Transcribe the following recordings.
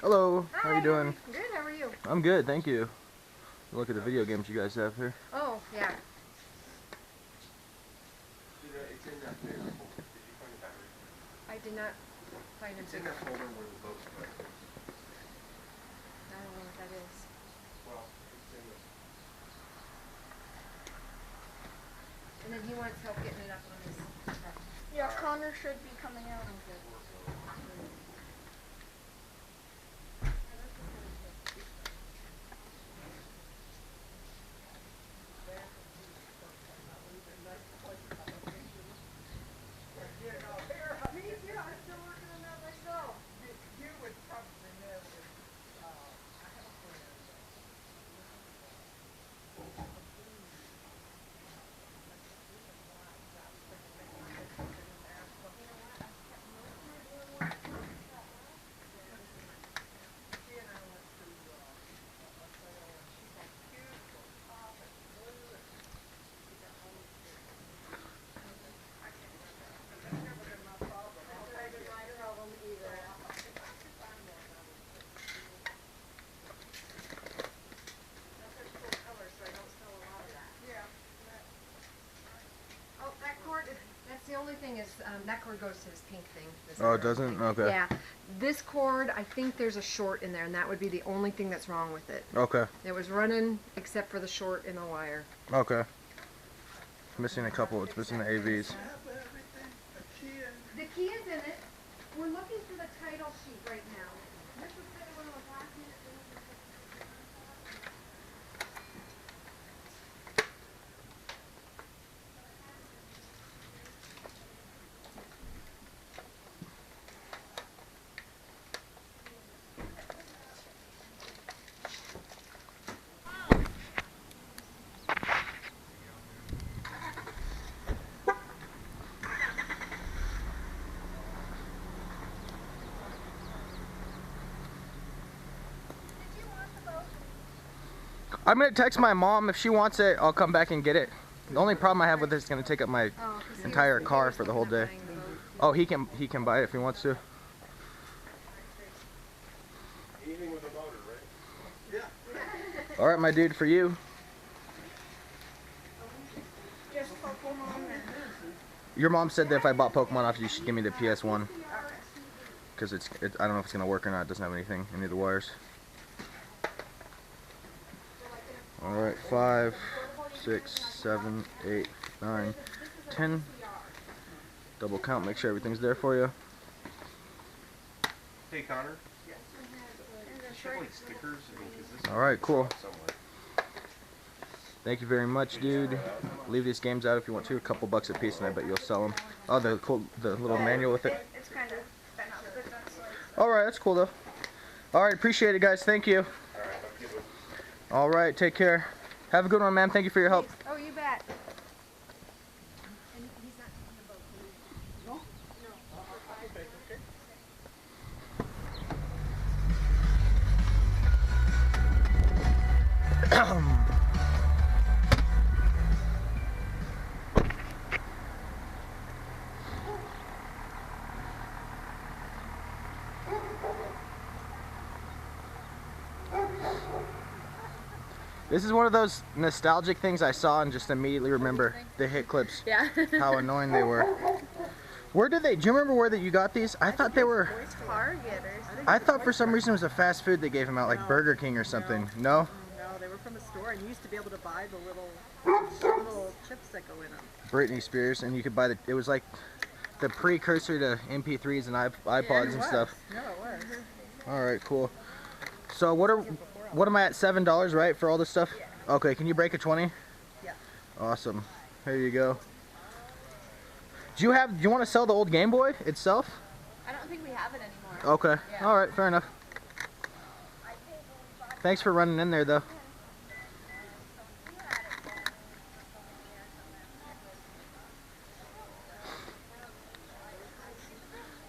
Hello, Hi, how are you doing? Good, how are you? I'm good, thank you. Look at the video games you guys have here. Oh, yeah. It's in that folder. Did you find the battery? I did not find it. It's in that folder where the boats are. I don't know what that is. Well, it's in the... And then he wants help getting it up on his truck. Yeah, Connor should be coming out. The only thing is, that cord goes to this pink thing. Oh, it doesn't? Okay. Yeah. This cord, I think there's a short in there, and that would be the only thing that's wrong with it. Okay. It was running, except for the short in the wire. Okay. It's missing a couple. It's missing the AVs. The key is in it. We're looking for the title sheet right now. This was kind of one of the last minute things. I'm gonna text my mom. If she wants it, I'll come back and get it. The only problem I have with this is gonna take up my entire car for the whole day. Oh, he can buy it if he wants to. Anything with a motor, right? Yeah. All right, my dude, for you. Just Pokemon. Your mom said that if I bought Pokemon off you, she'd give me the PS1. Because I don't know if it's gonna work or not. It doesn't have anything, any of the wires. Alright, 5, 6, 7, 8, 9, 10. Double count, make sure everything's there for you. Hey, Connor. Should like stickers. Alright, cool. Thank you very much, dude. Leave these games out if you want to. A couple bucks a piece, and I bet you'll sell them. Oh, the little manual with it. It's kind of bent up, but that's like... Alright, that's cool, though. Alright, appreciate it, guys. Thank you. Alright, take care. Have a good one, ma'am. Thank you for your help. Oh, you bet. This is one of those nostalgic things I saw and just immediately remember the hit clips. Yeah. How annoying they were. Where did they? Do you remember where that you got these? I thought they were. Target or something. I thought for some reason it was a fast food they gave them out, like Burger King or something. No? No, they were from a store, and you used to be able to buy the little chips that go in them. Britney Spears, and you could buy it was like the precursor to MP3s and iPods and stuff. No, it was. All right, cool. So what am I at? $7, right, for all this stuff? Yeah. Okay, can you break a 20? Yeah. Awesome. Here you go. Do you want to sell the old Game Boy itself? I don't think we have it anymore. Okay. Yeah. All right, fair enough. Thanks for running in there, though.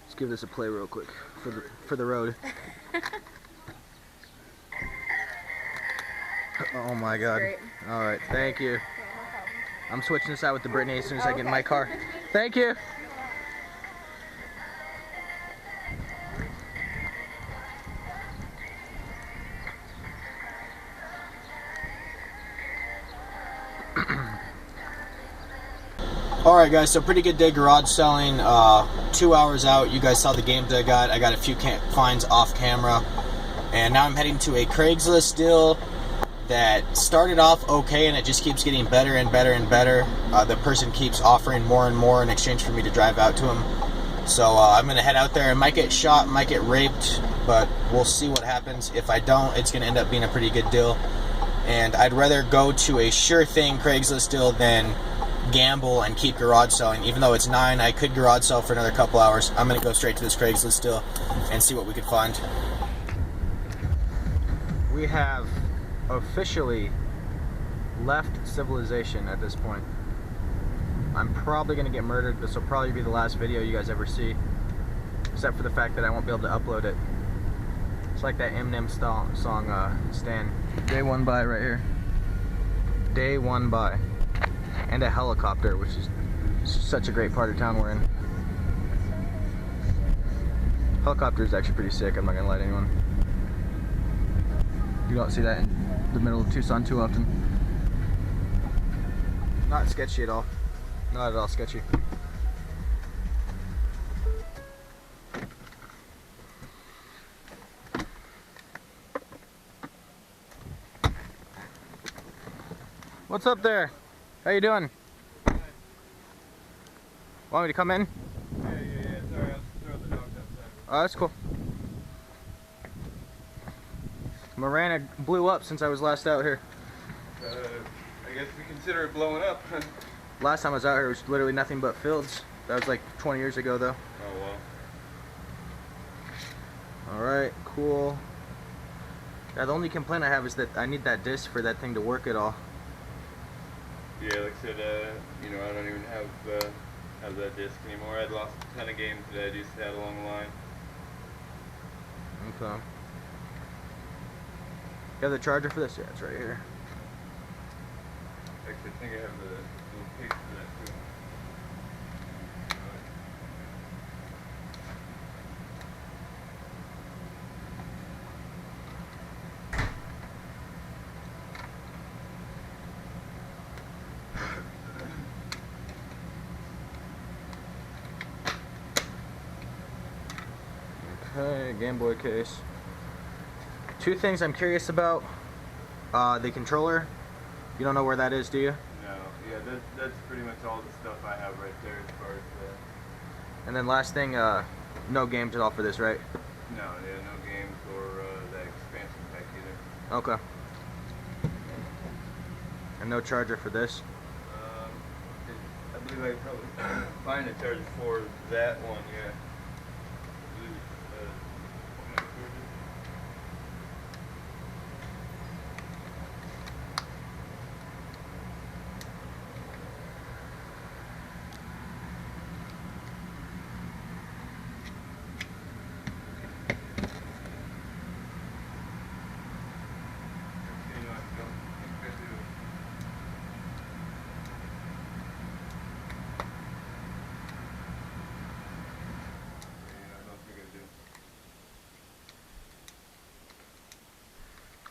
Let's give this a play real quick for the road. Oh my God. Great. All right, thank you. I'm switching this out with the Brittany as soon as I get in my car. Thank you. Alright guys, so pretty good day garage selling. 2 hours out. You guys saw the games I got. I got a few finds off camera. And now I'm heading to a Craigslist deal that started off okay and it just keeps getting better and better and better. The person keeps offering more and more in exchange for me to drive out to him. So I'm going to head out there. I might get shot, might get raped, but we'll see what happens. If I don't, it's going to end up being a pretty good deal. And I'd rather go to a sure thing Craigslist deal than gamble and keep garage selling. Even though it's 9, I could garage sell for another couple hours. I'm going to go straight to this Craigslist deal and see what we can find. We have officially left civilization at this point. I'm probably going to get murdered. This will probably be the last video you guys ever see, except for the fact that I won't be able to upload it. It's like that Eminem song, Stan. Day one by right here. Day one by. And a helicopter, which is such a great part of town we're in. Helicopter is actually pretty sick, I'm not going to lie to anyone. You don't see that in the middle of Tucson too often. Not sketchy at all. Not at all sketchy. What's up there? How you doing? Want me to come in? Yeah. Sorry, I'll throw the dogs outside. Oh, that's cool. Marana blew up since I was last out here. I guess we consider it blowing up. Last time I was out here, it was literally nothing but fields. That was like 20 years ago, though. Oh, well. Alright, cool. Yeah, the only complaint I have is that I need that disc for that thing to work at all. Yeah, like I said, you know, I don't even have that disc anymore. I'd lost a ton of games that I used to have along the line. Okay. You have the charger for this? Yeah, it's right here. Actually, I think I have the little case for that too. Okay, Game Boy case. Two things I'm curious about. The controller. You don't know where that is, do you? No, yeah, that's pretty much all the stuff I have right there as far as And then last thing, no games at all for this, right? no games or that expansion pack either. Okay. And no charger for this? I believe I could probably find a charger for that one, yeah.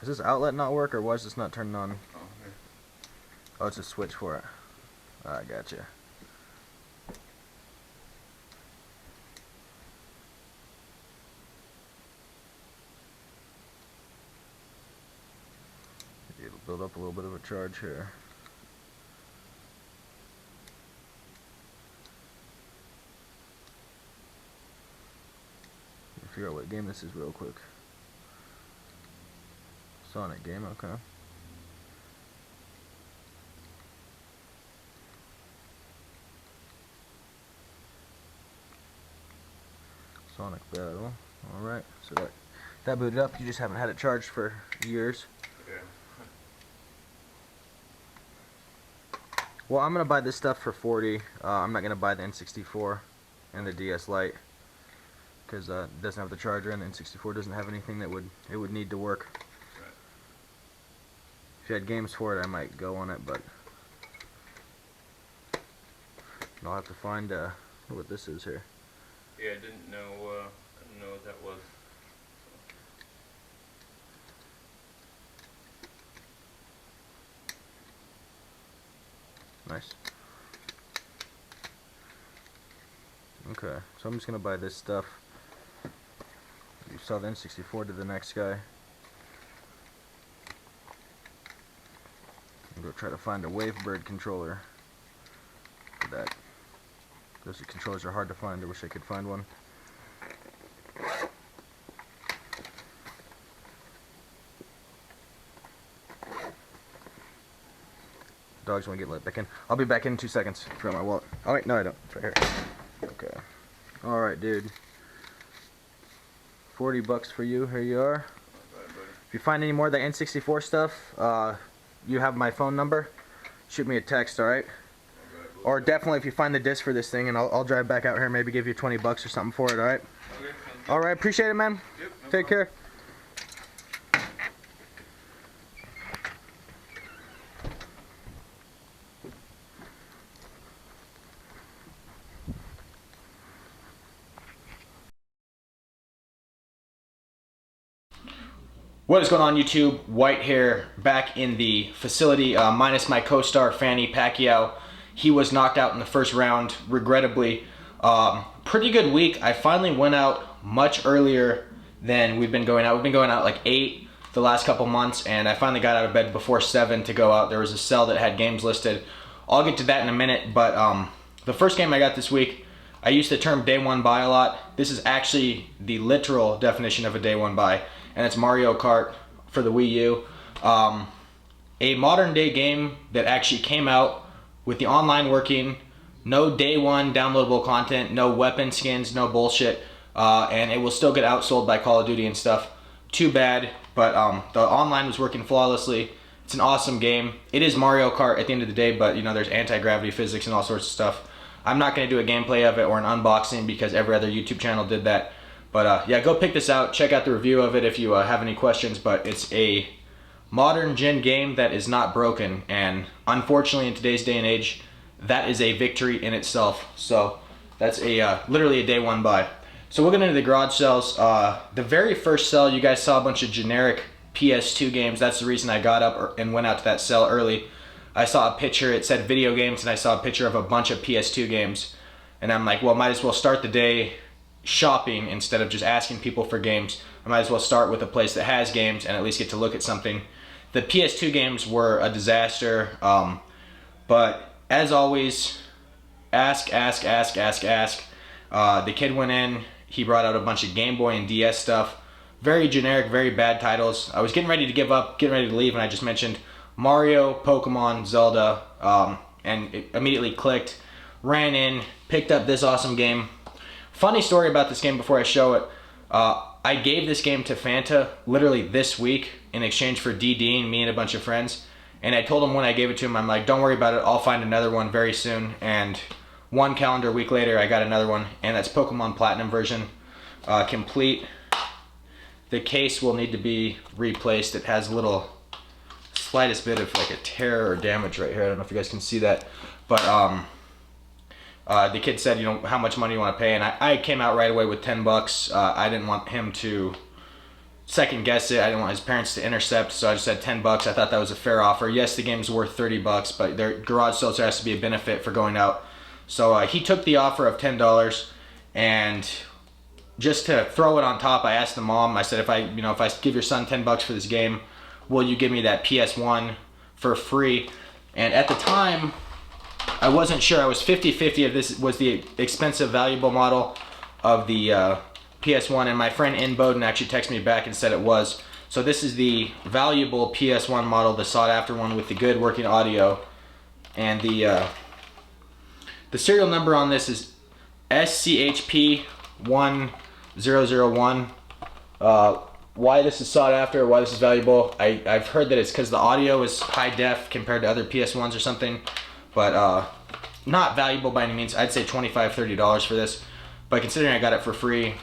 Does this outlet not work, or why is this not turning on? Oh, here. Oh, it's a switch for it. I gotcha. It'll build up a little bit of a charge here. Figure out what game this is real quick. Sonic game, okay. Sonic Battle. Alright, so that booted up. You just haven't had it charged for years. Yeah. Well, I'm gonna buy this stuff for 40. I'm not gonna buy the N64 and the DS Lite because it doesn't have the charger, and the N64 doesn't have anything that it would need to work. Right. If you had games for it, I might go on it, but I'll have to find what this is here. Yeah, I didn't know what that was. Nice. Okay, so I'm just gonna buy this stuff. You saw the N64 to the next guy. I'm gonna try to find a Wavebird controller for that. Those controllers are hard to find. I wish I could find one. Dogs want to get let back in. I'll be back in 2 seconds. Forgot my wallet. Oh wait, no I don't. It's right here. Okay. Alright, dude. 40 bucks for you. Here you are. If you find any more of the N64 stuff, you have my phone number. Shoot me a text, alright? Or definitely if you find the disc for this thing, and I'll drive back out here and maybe give you 20 bucks or something for it, alright? Alright, appreciate it, man. Yep, no Take care. What is going on, YouTube? White here, back in the facility, minus my co-star Fanny Pacquiao. He was knocked out in the first round, regrettably. Pretty good week. I finally went out much earlier than we've been going out. We've been going out like 8 the last couple months, and I finally got out of bed before 7 to go out. There was a cell that had games listed. I'll get to that in a minute, but the first game I got this week, I used the term day one buy a lot. This is actually the literal definition of a day one buy, and it's Mario Kart for the Wii U. A modern day game that actually came out with the online working, no day one downloadable content, no weapon skins, no bullshit, and it will still get outsold by Call of Duty and stuff. Too bad, but the online was working flawlessly. It's an awesome game. It is Mario Kart at the end of the day, but you know, there's anti-gravity physics and all sorts of stuff. I'm not going to do a gameplay of it or an unboxing because every other YouTube channel did that. But yeah, go pick this out. Check out the review of it if you have any questions. But it's a modern gen game that is not broken. And unfortunately, in today's day and age, that is a victory in itself. So that's a literally a day one buy. So we'll get into the garage sales. The very first sale, you guys saw a bunch of generic PS2 games. That's the reason I got up and went out to that sale early. I saw a picture, it said video games, and I saw a picture of a bunch of PS2 games. And I'm like, well, might as well start the day shopping instead of just asking people for games. I might as well start with a place that has games and at least get to look at something. The PS2 games were a disaster, but as always, ask. The kid went in, he brought out a bunch of Game Boy and DS stuff. Very generic, very bad titles. I was getting ready to give up, getting ready to leave, and I just mentioned Mario, Pokemon, Zelda, and it immediately clicked. Ran in, picked up this awesome game. Funny story about this game before I show it. I gave this game to Fanta literally this week in exchange for DDing me and a bunch of friends. And I told him when I gave it to him, I'm like, don't worry about it, I'll find another one very soon. And 1 calendar week later, I got another one, and that's Pokemon Platinum version, complete. The case will need to be replaced. It has a little slightest bit of like a tear or damage right here. I don't know if you guys can see that, but the kid said, you know, how much money you want to pay, and I came out right away with 10 bucks. I didn't want him to second guess it. I didn't want his parents to intercept, so I just said 10 bucks. I thought that was a fair offer. Yes, the game's worth 30 bucks, but their garage sales there has to be a benefit for going out. So he took the offer of $10, and just to throw it on top, I asked the mom, I said, if I give your son 10 bucks for this game, will you give me that PS1 for free? And at the time, I wasn't sure. I was 50-50 if this was the expensive, valuable model of the PS1, and my friend In Bowden actually texted me back and said it was. So this is the valuable PS1 model, the sought-after one with the good working audio. And the serial number on this is SCHP1001. Why this is sought after, why this is valuable, I've heard that it's because the audio is high def compared to other PS1s or something, but not valuable by any means. I'd say $25, $30 for this, but considering I got it for free,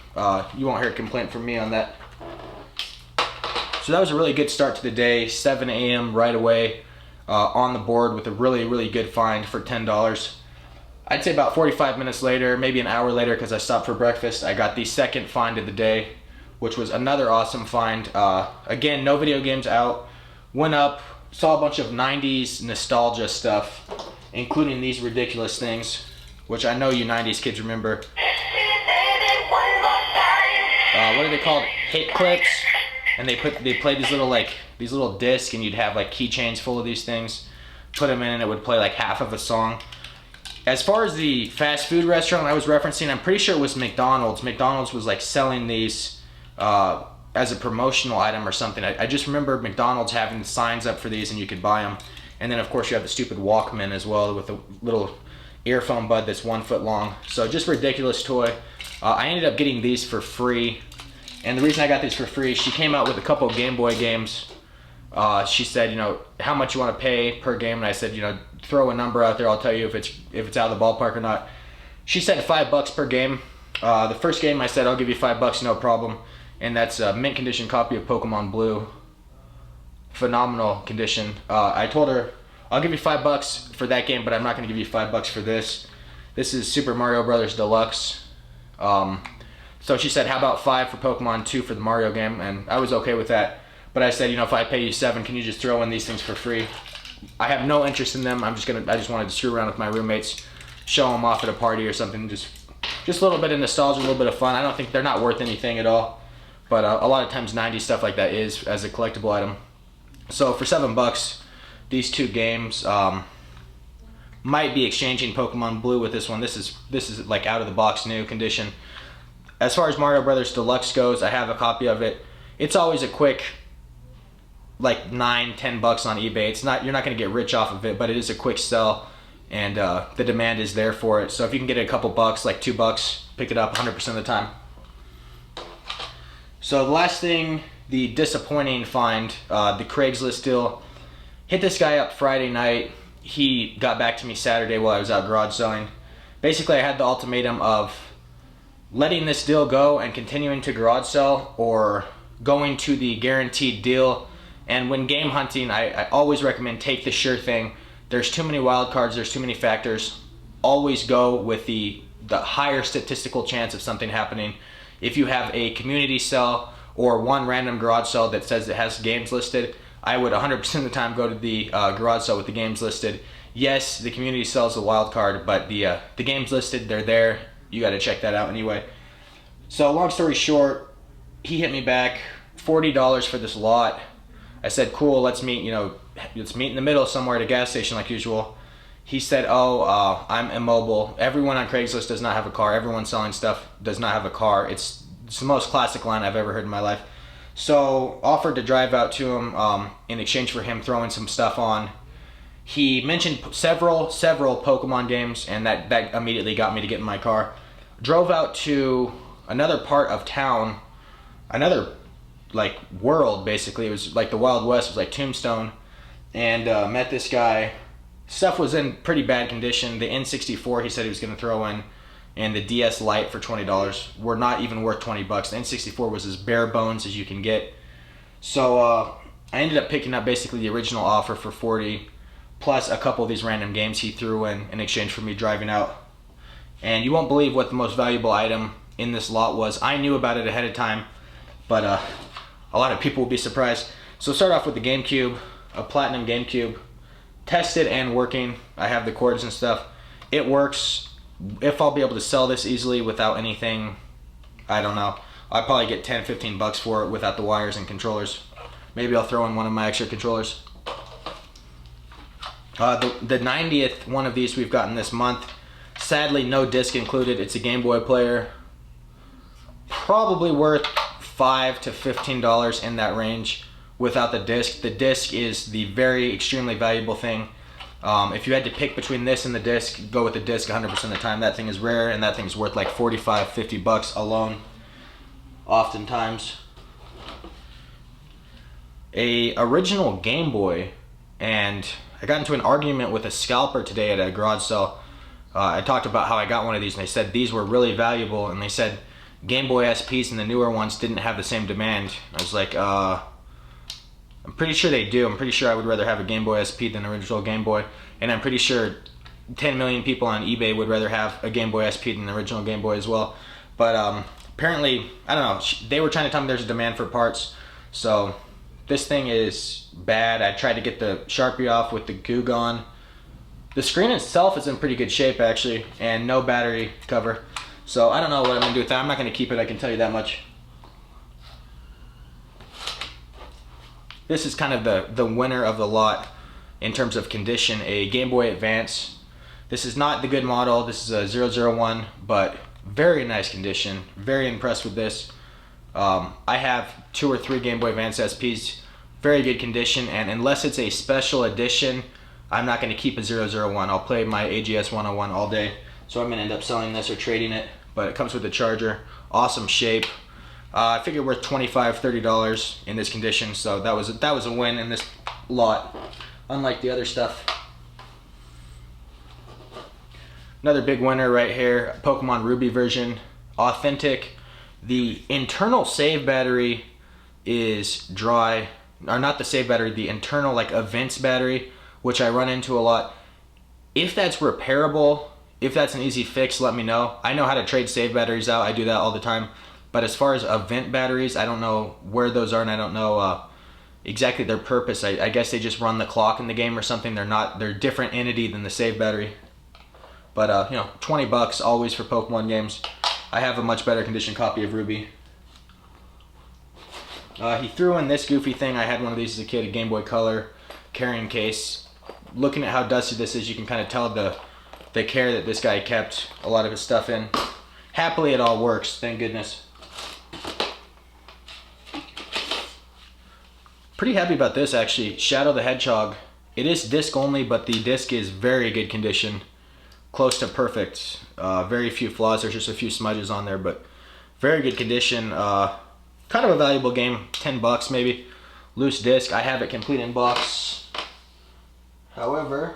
you won't hear a complaint from me on that. So that was a really good start to the day. 7 a.m. right away, on the board with a really good find for $10. I'd say about 45 minutes later, maybe an hour later, because I stopped for breakfast, I got the second find of the day, which was another awesome find. Again, no video games out. Went up, saw a bunch of 90s nostalgia stuff, including these ridiculous things, which I know you 90s kids remember. what are they called? Hit clips, and they play these little discs, and you'd have like keychains full of these things. Put them in, and it would play like half of a song. As far as the fast food restaurant I was referencing, I'm pretty sure it was McDonald's. McDonald's was like selling these as a promotional item or something. I just remember McDonald's having signs up for these, and you could buy them. And then of course you have the stupid Walkman as well with a little earphone bud that's 1 foot long. So just ridiculous toy. I ended up getting these for free. And the reason I got these for free, she came out with a couple of Game Boy games. She said, you know, how much you want to pay per game, and I said, you know, throw a number out there. I'll tell you if it's out of the ballpark or not. She said $5 per game. The first game I said I'll give you $5, no problem, and that's a mint condition copy of Pokemon Blue. Phenomenal condition. I told her I'll give you $5 for that game, but I'm not going to give you $5 for this. This is Super Mario Brothers Deluxe. So she said, how about $5 for Pokemon 2 for the Mario game, and I was okay with that. But I said, you know, if I pay you $7, can you just throw in these things for free? I have no interest in them. I just wanted to screw around with my roommates, show them off at a party or something. Just a little bit of nostalgia, a little bit of fun. I don't think they're not worth anything at all. But a lot of times 90s stuff like that is as a collectible item. So for $7, these two games might be exchanging Pokemon Blue with this one. This is like out of the box new condition. As far as Mario Brothers Deluxe goes, I have a copy of it. It's always a quick like $9-10 on eBay. It's not, you're not going to get rich off of it, but it is a quick sell, and the demand is there for it. So if you can get it a couple bucks, like $2, pick it up 100% of the time. So the last thing, the disappointing find, the Craigslist deal. Hit this guy up Friday night. He got back to me Saturday while I was out garage selling. Basically, I had the ultimatum of letting this deal go and continuing to garage sell, or going to the guaranteed deal. And when game hunting, I always recommend take the sure thing. There's too many wild cards, there's too many factors. Always go with the higher statistical chance of something happening. If you have a community sell or one random garage sale that says it has games listed, I would 100% of the time go to the garage sale with the games listed. Yes, the community sells the wild card, but the games listed, they're there. You got to check that out anyway. So long story short, he hit me back, $40 for this lot. I said, cool, let's meet in the middle somewhere at a gas station like usual. He said, oh, I'm immobile. Everyone on Craigslist does not have a car. Everyone selling stuff does not have a car. It's the most classic line I've ever heard in my life. So offered to drive out to him in exchange for him throwing some stuff on. He mentioned several Pokemon games, and that immediately got me to get in my car. Drove out to another part of town, another like world basically. It was like the Wild West. It was like Tombstone, and met this guy. Stuff was in pretty bad condition. The N64 he said he was going to throw in, and the DS Lite for $20 were not even worth $20. The N64 was as bare bones as you can get. So I ended up picking up basically the original offer for $40, plus a couple of these random games he threw in exchange for me driving out. And you won't believe what the most valuable item in this lot was. I knew about it ahead of time, but a lot of people will be surprised. So start off with the GameCube, a Platinum GameCube. Tested and working. I have the cords and stuff. It works. If I'll be able to sell this easily without anything, I don't know. I'll probably get $10-15 for it without the wires and controllers. Maybe I'll throw in one of my extra controllers. The 90th one of these we've gotten this month. Sadly, no disc included. It's a Game Boy player. Probably worth $5 to $15 in that range without the disc. The disc is the very extremely valuable thing. If you had to pick between this and the disc, go with the disc 100% of the time. That thing is rare, and that thing's worth like $45-50 alone, oftentimes. A original Game Boy, and I got into an argument with a scalper today at a garage sale. I talked about how I got one of these, and they said these were really valuable, and they said Game Boy SPs and the newer ones didn't have the same demand. I was like, I'm pretty sure they do. I'm pretty sure I would rather have a Game Boy SP than an original Game Boy, and I'm pretty sure 10 million people on eBay would rather have a Game Boy SP than an original Game Boy as well. But apparently, I don't know, they were trying to tell me there's a demand for parts, so this thing is bad. I tried to get the Sharpie off with the goo gone. The screen itself is in pretty good shape actually, and no battery cover. So I don't know what I'm gonna do with that. I'm not gonna keep it, I can tell you that much. this is kind of the winner of the lot in terms of condition, a Game Boy Advance. This is not the good model, this is a 001, but very nice condition. Very impressed with this. I have 2 or 3 Game Boy Advance SPs, very good condition, and unless it's a special edition, I'm not going to keep a 001. I'll play my AGS 101 all day, so I'm going to end up selling this or trading it, but it comes with a charger, awesome shape. I figured worth $25–30 in this condition, so that was a win in this lot, unlike the other stuff. Another big winner right here, Pokemon Ruby version, authentic. The internal save battery is dry, or not the save battery, the internal like events battery, which I run into a lot. If that's repairable, if that's an easy fix, let me know. I know how to trade save batteries out, I do that all the time. But as far as event batteries, I don't know where those are, and I don't know exactly their purpose. I guess they just run the clock in the game or something. They're a different entity than the save battery. But you know, 20 bucks always for Pokemon games. I have a much better condition copy of Ruby. He threw in this goofy thing. I had one of these as a kid, a Game Boy Color carrying case. Looking at how dusty this is, you can kind of tell the care that this guy kept a lot of his stuff in. Happily, it all works, thank goodness. Pretty happy about this actually. Shadow the Hedgehog. It is disc only, but the disc is very good condition. Close to perfect. Very few flaws. There's just a few smudges on there, but very good condition. Kind of a valuable game. 10 bucks maybe. Loose disc. I have it complete in box. However,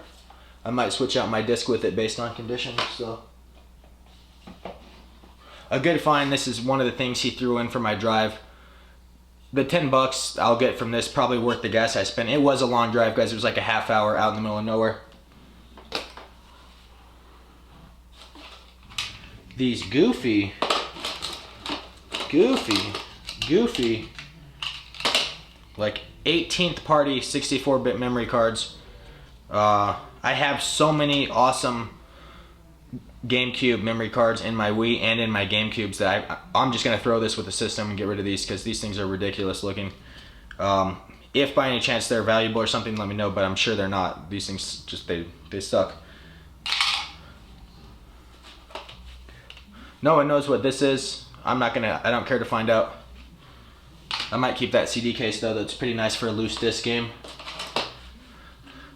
I might switch out my disc with it based on condition. So a good find. This is one of the things he threw in for my drive. The 10 bucks I'll get from this, probably worth the gas I spent. It was a long drive, guys. It was like a half hour out in the middle of nowhere. These goofy, like 18th party 64-bit memory cards. I have so many awesome GameCube memory cards in my Wii and in my GameCubes that I'm just going to throw this with the system and get rid of these because these things are ridiculous looking. If by any chance they're valuable or something, let me know, but I'm sure they're not. These things just, they suck. No one knows what this is. I don't care to find out. I might keep that CD case though, that's pretty nice for a loose disc game.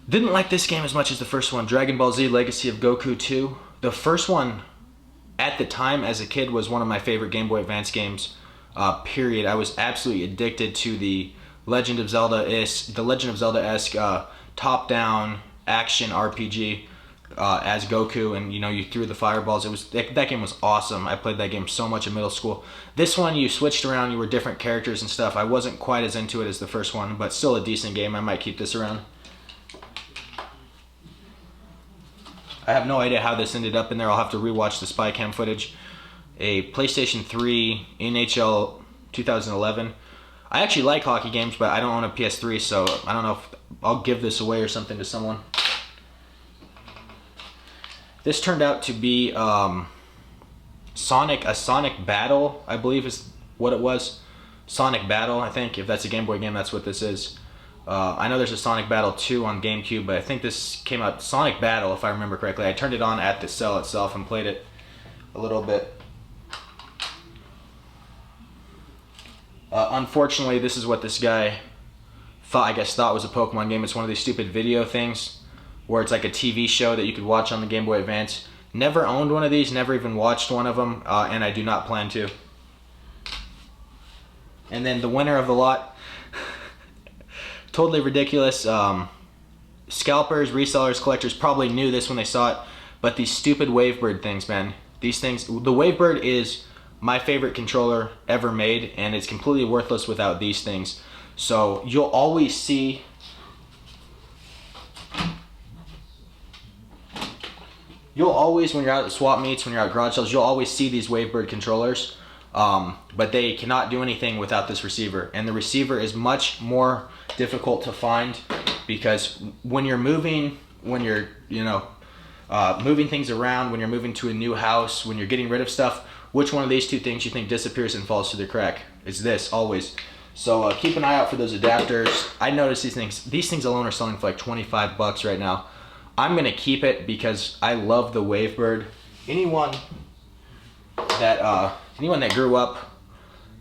Didn't like this game as much as the first one, Dragon Ball Z Legacy of Goku 2. The first one, at the time as a kid, was one of my favorite Game Boy Advance games, period. I was absolutely addicted to the Legend of Zelda-esque top-down action RPG as Goku, and you know, you threw the fireballs. That game was awesome. I played that game so much in middle school. This one, you switched around, you were different characters and stuff. I wasn't quite as into it as the first one, but still a decent game. I might keep this around. I have no idea how this ended up in there. I'll have to rewatch the spy cam footage. A PlayStation 3 NHL 2011. I actually like hockey games, but I don't own a PS3, so I don't know if I'll give this away or something to someone. This turned out to be a Sonic Battle, I believe is what it was. Sonic Battle, I think. If that's a Game Boy game, that's what this is. I know there's a Sonic Battle 2 on GameCube, but I think this came out Sonic Battle, if I remember correctly. I turned it on at the cell itself and played it a little bit. Unfortunately, this is what this guy thought was a Pokemon game. It's one of these stupid video things where it's like a TV show that you could watch on the Game Boy Advance. Never owned one of these, never even watched one of them, and I do not plan to. And then the winner of the lot, totally ridiculous. Scalpers, resellers, collectors probably knew this when they saw it, but these stupid Wavebird things, man. These things, the Wavebird is my favorite controller ever made, and it's completely worthless without these things. So you'll always see when you're out at swap meets, when you're out at garage sales, you'll always see these Wavebird controllers, but they cannot do anything without this receiver. And the receiver is much more difficult to find because when you're moving, moving things around, when you're moving to a new house, when you're getting rid of stuff, which one of these two things you think disappears and falls through the crack? It's this, always. So keep an eye out for those adapters. I noticed these things alone are selling for like 25 bucks right now. I'm gonna keep it because I love the Wavebird. Anyone that grew up,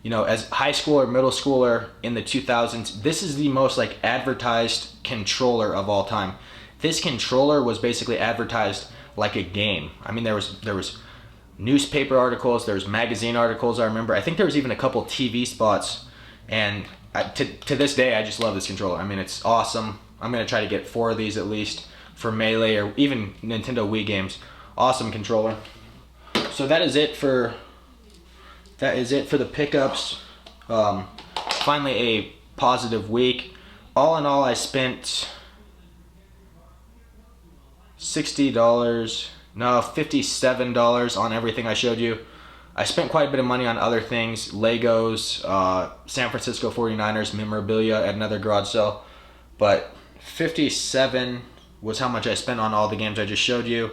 you know, as high school or middle schooler in the 2000s, this is the most like advertised controller of all time. This controller was basically advertised like a game. I mean, there was newspaper articles, there's magazine articles. I remember. I think there was even a couple TV spots. And to this day, I just love this controller. I mean, it's awesome. I'm gonna try to get 4 of these at least for Melee or even Nintendo Wii games. Awesome controller. So that is it for the pickups. Finally, a positive week. All in all, I spent $57 on everything I showed you. I spent quite a bit of money on other things, Legos, San Francisco 49ers memorabilia at another garage sale, but 57 was how much I spent on all the games I just showed you.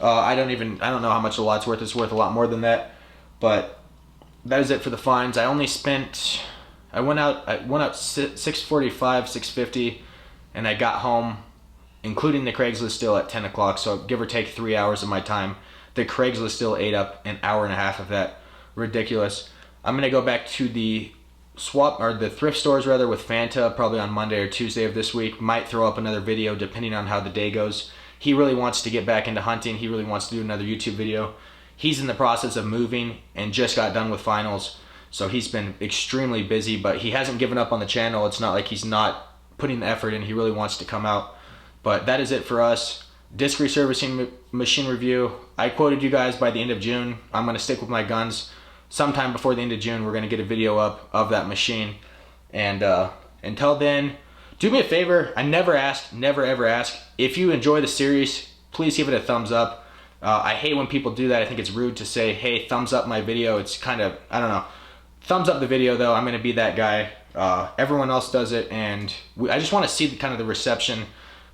I don't know how much a lot's worth. It's worth a lot more than that, but that is it for the finds. I went out 6:45, 6:50, and I got home, including the Craigslist deal, at 10 o'clock, so give or take 3 hours of my time. The Craigslist still ate up an hour and a half of that. Ridiculous. I'm gonna go back to the the thrift stores rather with Fanta probably on Monday or Tuesday of this week. Might throw up another video depending on how the day goes. He really wants to get back into hunting. He really wants to do another YouTube video. He's in the process of moving and just got done with finals, so he's been extremely busy, but he hasn't given up on the channel. It's not like he's not putting the effort in. He really wants to come out. But that is it for us. Disc resurfacing machine review. I quoted you guys by the end of June. I'm going to stick with my guns. Sometime before the end of June, we're going to get a video up of that machine. And until then, do me a favor. I never ever ask. If you enjoy the series, please give it a thumbs up. I hate when people do that. I think it's rude to say, hey, thumbs up my video. It's kind of, I don't know. Thumbs up the video, though. I'm going to be that guy. Everyone else does it, and I just want to see the reception,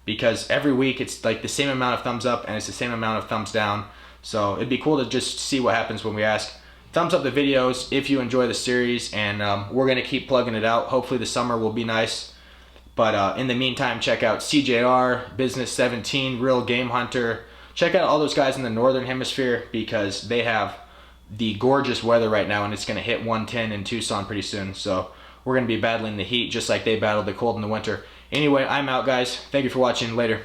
because every week it's like the same amount of thumbs up and it's the same amount of thumbs down. So it'd be cool to just see what happens when we ask. Thumbs up the videos if you enjoy the series, and we're going to keep plugging it out. Hopefully the summer will be nice. But in the meantime, check out CJR, Business 17, Real Game Hunter. Check out all those guys in the Northern Hemisphere, because they have the gorgeous weather right now, and it's going to hit 110 in Tucson pretty soon. So we're going to be battling the heat just like they battled the cold in the winter. Anyway, I'm out, guys. Thank you for watching. Later.